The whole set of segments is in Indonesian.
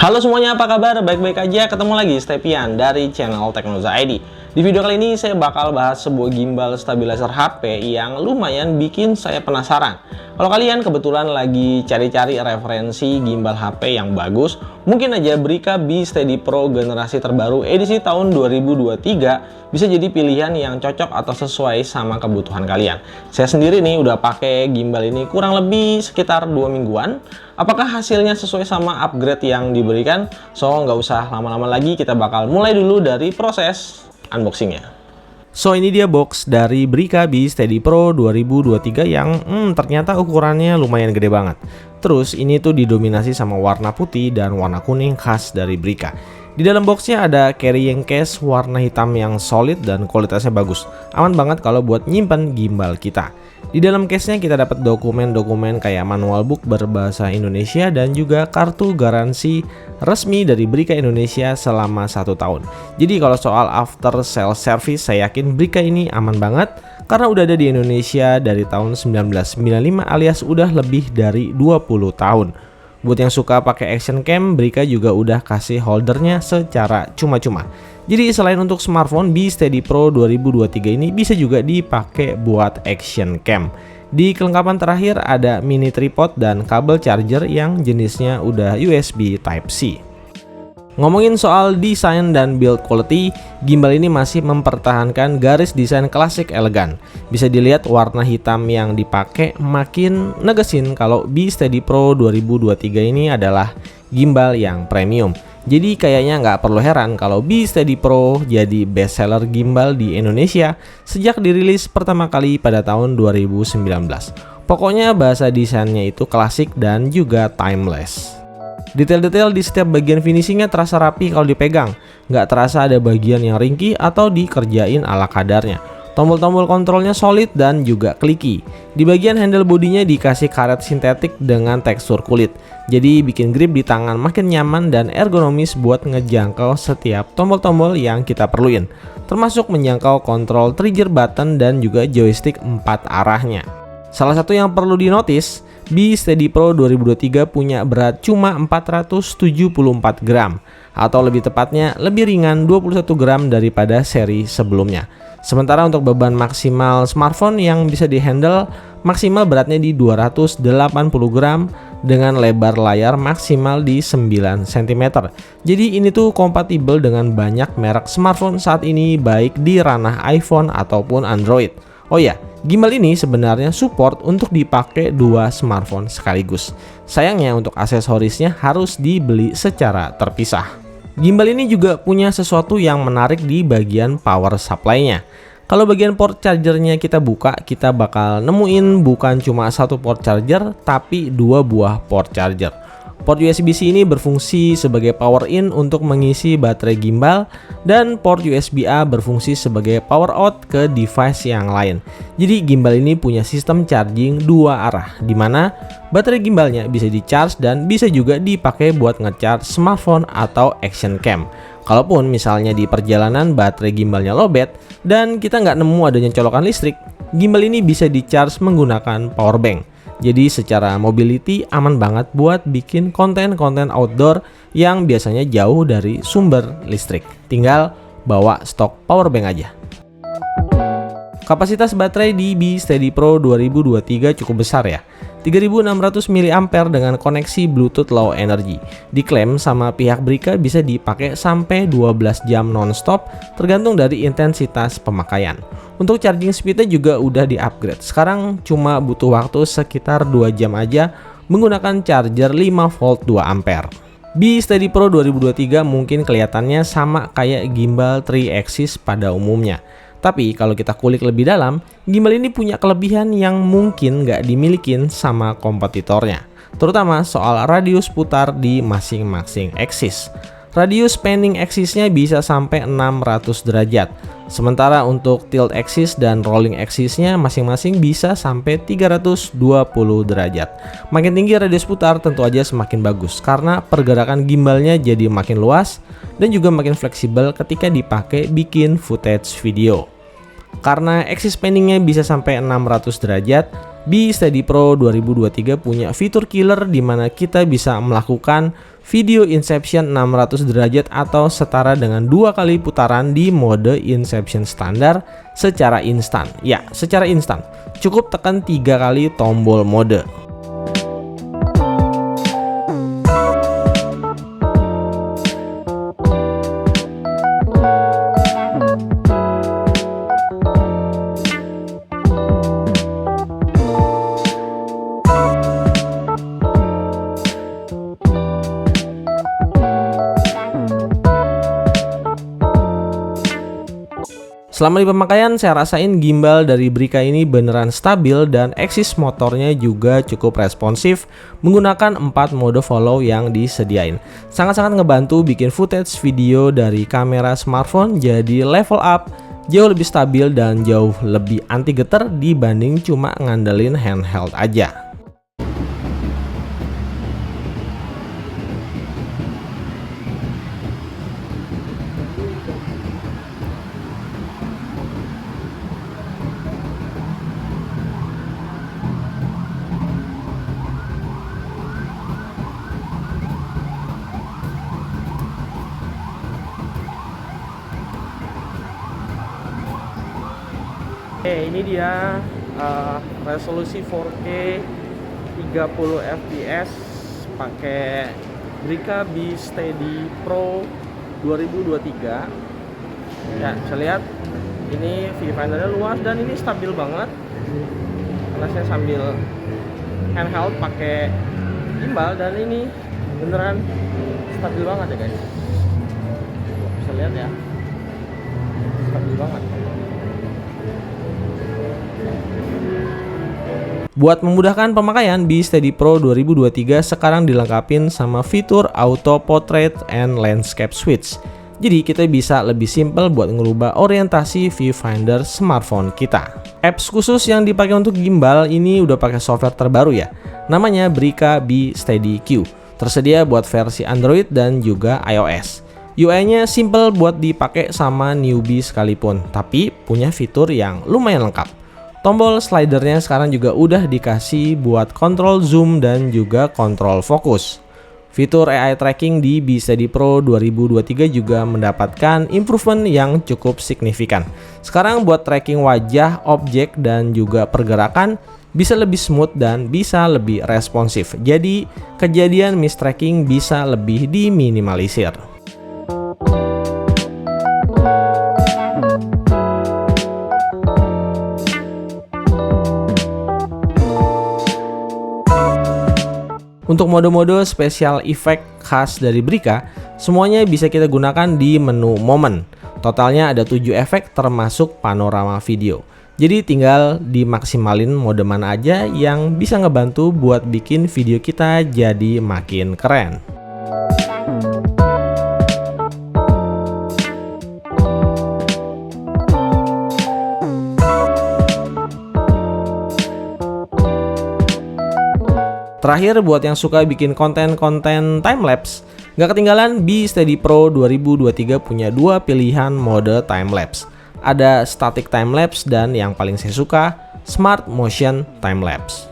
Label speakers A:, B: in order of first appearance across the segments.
A: Halo semuanya, apa kabar? Baik-baik aja. Ketemu lagi Stepian dari channel Teknologi ID. Di video kali ini saya bakal bahas sebuah gimbal stabilizer HP yang lumayan bikin saya penasaran. Kalau kalian kebetulan lagi cari-cari referensi gimbal HP yang bagus, mungkin aja Brica B Steady Pro generasi terbaru edisi tahun 2023 bisa jadi pilihan yang cocok atau sesuai sama kebutuhan kalian. Saya sendiri nih udah pakai gimbal ini kurang lebih sekitar 2 mingguan. Apakah hasilnya sesuai sama upgrade yang diberikan? So, nggak usah lama-lama lagi, kita bakal mulai dulu dari proses unboxingnya. So, ini dia box dari Brica B Steady Pro 2023 yang ternyata ukurannya lumayan gede banget. Terus ini tuh didominasi sama warna putih dan warna kuning khas dari Brica. Di dalam boxnya ada carrying case warna hitam yang solid dan kualitasnya bagus. Aman banget kalau buat nyimpen gimbal kita. Di dalam case-nya kita dapat dokumen-dokumen kayak manual book berbahasa Indonesia dan juga kartu garansi resmi dari Brica Indonesia selama 1 tahun. Jadi kalau soal after sale service, saya yakin Brica ini aman banget karena udah ada di Indonesia dari tahun 1995 alias udah lebih dari 20 tahun. Buat yang suka pakai action cam, Brica juga udah kasih holdernya secara cuma-cuma. Jadi selain untuk smartphone, B Steady Pro 2023 ini bisa juga dipakai buat action cam. Di kelengkapan terakhir ada mini tripod dan kabel charger yang jenisnya udah USB Type-C. Ngomongin soal desain dan build quality, gimbal ini masih mempertahankan garis desain klasik elegan. Bisa dilihat warna hitam yang dipakai makin negesin kalau B Steady Pro 2023 ini adalah gimbal yang premium. Jadi kayaknya nggak perlu heran kalau B Steady Pro jadi best seller gimbal di Indonesia sejak dirilis pertama kali pada tahun 2019. Pokoknya bahasa desainnya itu klasik dan juga timeless. Detail-detail di setiap bagian finishingnya terasa rapi kalau dipegang, nggak terasa ada bagian yang ringkih atau dikerjain ala kadarnya. Tombol-tombol kontrolnya solid dan juga clicky. Di bagian handle bodinya dikasih karet sintetik dengan tekstur kulit, jadi bikin grip di tangan makin nyaman dan ergonomis buat ngejangkau setiap tombol-tombol yang kita perluin, termasuk menjangkau kontrol trigger button dan juga joystick 4 arahnya. Salah satu yang perlu dinotis, B Steady Pro 2023 punya berat cuma 474 gram, atau lebih tepatnya lebih ringan 21 gram daripada seri sebelumnya. Sementara untuk beban maksimal smartphone yang bisa dihandle, maksimal beratnya di 280 gram dengan lebar layar maksimal di 9 cm. Jadi ini tuh kompatibel dengan banyak merek smartphone saat ini baik di ranah iPhone ataupun Android. Oh ya, gimbal ini sebenarnya support untuk dipakai 2 smartphone sekaligus. Sayangnya untuk aksesorisnya harus dibeli secara terpisah. Gimbal ini juga punya sesuatu yang menarik di bagian power supply-nya. Kalau bagian port chargernya kita buka, kita bakal nemuin bukan cuma 1 port charger, tapi 2 buah port charger. Port USB-C ini berfungsi sebagai power in untuk mengisi baterai gimbal dan port USB-A berfungsi sebagai power out ke device yang lain. Jadi gimbal ini punya sistem charging 2 arah di mana baterai gimbalnya bisa di-charge dan bisa juga dipakai buat nge-charge smartphone atau action cam. Kalaupun misalnya di perjalanan baterai gimbalnya lowbat dan kita nggak nemu adanya colokan listrik, gimbal ini bisa di-charge menggunakan power bank. Jadi secara mobility aman banget buat bikin konten-konten outdoor yang biasanya jauh dari sumber listrik. Tinggal bawa stok power bank aja. Kapasitas baterai di B Steady Pro 2023 cukup besar ya. 3600 mAh dengan koneksi Bluetooth Low Energy. Diklaim sama pihak Brica bisa dipakai sampai 12 jam non-stop tergantung dari intensitas pemakaian. Untuk charging speednya juga udah di-upgrade. Sekarang cuma butuh waktu sekitar 2 jam aja menggunakan charger 5V 2A. B Steady Pro 2023 mungkin kelihatannya sama kayak gimbal 3-axis pada umumnya. Tapi kalau kita kulik lebih dalam, gimbal ini punya kelebihan yang mungkin nggak dimilikin sama kompetitornya. Terutama soal radius putar di masing-masing axis. Radius panning axisnya bisa sampai 600 derajat. Sementara untuk tilt axis dan rolling axisnya masing-masing bisa sampai 320 derajat. Makin tinggi radius putar tentu aja semakin bagus karena pergerakan gimbalnya jadi makin luas dan juga makin fleksibel ketika dipakai bikin footage video. Karena axis panningnya bisa sampai 600 derajat, B Steady Pro 2023 punya fitur killer di mana kita bisa melakukan video Inception 600 derajat atau setara dengan 2 kali putaran di mode Inception standar secara instan. Ya, secara instan. Cukup tekan 3 kali tombol mode. Selama di pemakaian, saya rasain gimbal dari Brica ini beneran stabil dan axis motornya juga cukup responsif menggunakan 4 mode follow yang disediain. Sangat-sangat ngebantu bikin footage video dari kamera smartphone jadi level up, jauh lebih stabil dan jauh lebih anti getar dibanding cuma ngandelin handheld aja. Oke, ini dia resolusi 4K 30 fps pakai Brica B Steady Pro 2023. Ya, bisa lihat ini viewfindernya luas dan ini stabil banget karena saya sambil handheld pakai gimbal dan ini beneran stabil banget ya guys. Bisa lihat ya, stabil banget. Buat memudahkan pemakaian, B Steady Pro 2023 sekarang dilengkapin sama fitur Auto Portrait and Landscape Switch. Jadi kita bisa lebih simple buat ngerubah orientasi viewfinder smartphone kita. Apps khusus yang dipakai untuk gimbal ini udah pakai software terbaru ya. Namanya Brica B Steady Q. Tersedia buat versi Android dan juga iOS. UI-nya simple buat dipakai sama newbie sekalipun, tapi punya fitur yang lumayan lengkap. Tombol slidernya sekarang juga udah dikasih buat kontrol zoom dan juga kontrol fokus. Fitur AI tracking di B Steady Pro 2023 juga mendapatkan improvement yang cukup signifikan. Sekarang buat tracking wajah, objek, dan juga pergerakan bisa lebih smooth dan bisa lebih responsif. Jadi kejadian mistracking bisa lebih diminimalisir. Untuk mode-mode special effect khas dari Brica, semuanya bisa kita gunakan di menu momen. Totalnya ada 7 efek termasuk panorama video. Jadi tinggal dimaksimalin mode mana aja yang bisa ngebantu buat bikin video kita jadi makin keren. Terakhir, buat yang suka bikin konten-konten timelapse, nggak ketinggalan B Steady Pro 2023 punya 2 pilihan mode timelapse. Ada static timelapse dan yang paling saya suka, smart motion timelapse.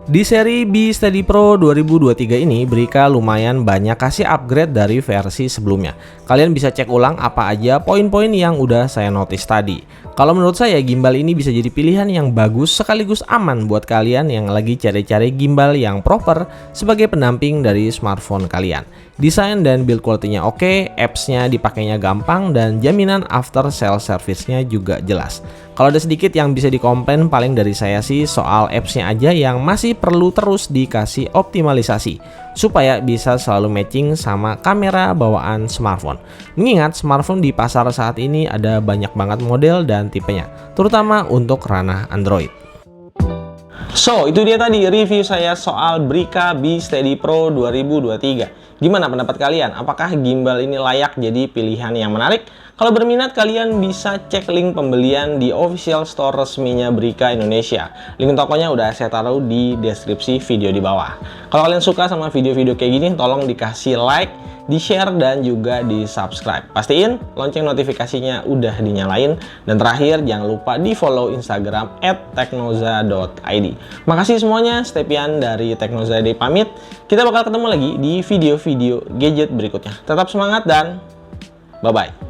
A: Di seri B Steady Pro 2023 ini, Brica lumayan banyak kasih upgrade dari versi sebelumnya. Kalian bisa cek ulang apa aja poin-poin yang udah saya notice tadi. Kalau menurut saya, gimbal ini bisa jadi pilihan yang bagus sekaligus aman buat kalian yang lagi cari-cari gimbal yang proper sebagai pendamping dari smartphone kalian. Desain dan build quality-nya oke, apps-nya dipakainya gampang, dan jaminan after sale service-nya juga jelas. Kalau ada sedikit yang bisa dikomplain paling dari saya sih soal apps-nya aja yang masih perlu terus dikasih optimalisasi supaya bisa selalu matching sama kamera bawaan smartphone. Mengingat smartphone di pasar saat ini ada banyak banget model dan tipenya, terutama untuk ranah Android. So, itu dia tadi review saya soal Brica B Steady Pro 2023. Gimana pendapat kalian? Apakah gimbal ini layak jadi pilihan yang menarik? Kalau berminat, kalian bisa cek link pembelian di official store resminya Brica Indonesia. Link tokonya udah saya taruh di deskripsi video di bawah. Kalau kalian suka sama video-video kayak gini, tolong dikasih like, di-share, dan juga di-subscribe. Pastiin lonceng notifikasinya udah dinyalain. Dan terakhir, jangan lupa di-follow Instagram @teknoza.id. Makasih semuanya, Stepian dari Teknoza.id pamit. Kita bakal ketemu lagi di video-video gadget berikutnya. Tetap semangat dan bye-bye.